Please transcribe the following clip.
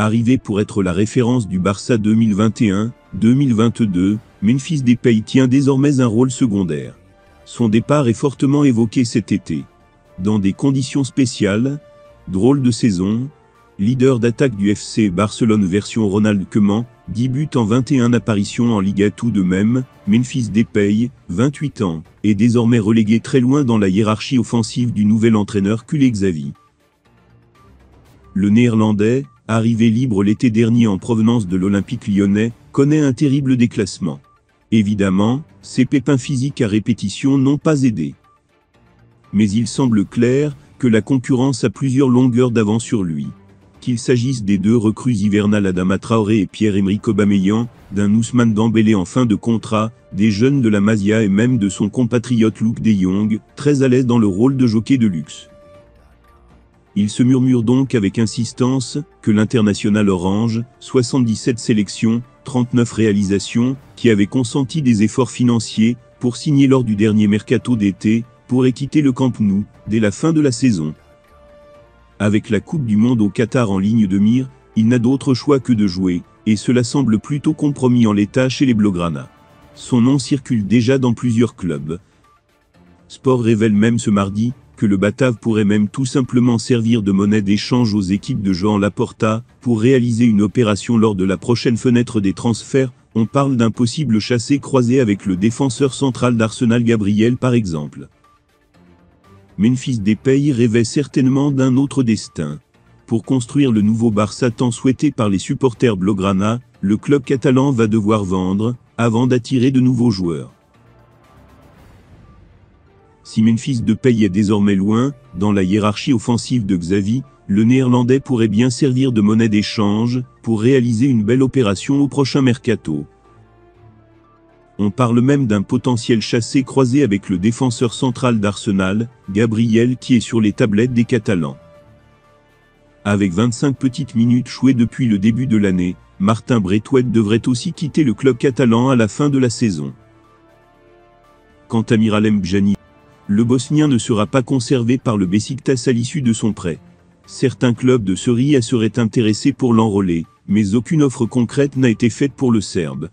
Arrivé pour être la référence du Barça 2021-2022, Memphis Depay tient désormais un rôle secondaire. Son départ est fortement évoqué cet été. Dans des conditions spéciales, drôle de saison, leader d'attaque du FC Barcelone version Ronald Koeman, 10 buts en 21 apparitions en Liga. Tout de même, Memphis Depay, 28 ans, est désormais relégué très loin dans la hiérarchie offensive du nouvel entraîneur culé Xavi. Le Néerlandais, arrivé libre l'été dernier en provenance de l'Olympique lyonnais, connaît un terrible déclassement. Évidemment, ses pépins physiques à répétition n'ont pas aidé. Mais il semble clair que la concurrence a plusieurs longueurs d'avance sur lui. Qu'il s'agisse des deux recrues hivernales Adama Traoré et Pierre-Emerick Aubameyang, d'un Ousmane Dembélé en fin de contrat, des jeunes de la Masia et même de son compatriote Luuk de Jong, très à l'aise dans le rôle de jockey de luxe. Il se murmure donc avec insistance que l'international orange, 77 sélections, 39 réalisations, qui avait consenti des efforts financiers pour signer lors du dernier mercato d'été, pourrait quitter le Camp Nou dès la fin de la saison. Avec la Coupe du Monde au Qatar en ligne de mire, il n'a d'autre choix que de jouer, et cela semble plutôt compromis en l'état chez les Blaugrana. Son nom circule déjà dans plusieurs clubs. Sport révèle même ce mardi que le Batave pourrait même tout simplement servir de monnaie d'échange aux équipes de Joan Laporta pour réaliser une opération lors de la prochaine fenêtre des transferts. On parle d'un possible chassé-croisé avec le défenseur central d'Arsenal Gabriel par exemple. Memphis Depay rêvait certainement d'un autre destin. Pour construire le nouveau Barça tant souhaité par les supporters Blaugrana, le club catalan va devoir vendre, avant d'attirer de nouveaux joueurs. Si Memphis Depay est désormais loin, dans la hiérarchie offensive de Xavi, le Néerlandais pourrait bien servir de monnaie d'échange, pour réaliser une belle opération au prochain mercato. On parle même d'un potentiel chassé-croisé avec le défenseur central d'Arsenal, Gabriel, qui est sur les tablettes des Catalans. Avec 25 petites minutes jouées depuis le début de l'année, Martin Braithwaite devrait aussi quitter le club catalan à la fin de la saison. Quant à Miralem Pjanic, le Bosnien ne sera pas conservé par le Beşiktaş à l'issue de son prêt. Certains clubs de Serie A seraient intéressés pour l'enrôler, mais aucune offre concrète n'a été faite pour le Serbe.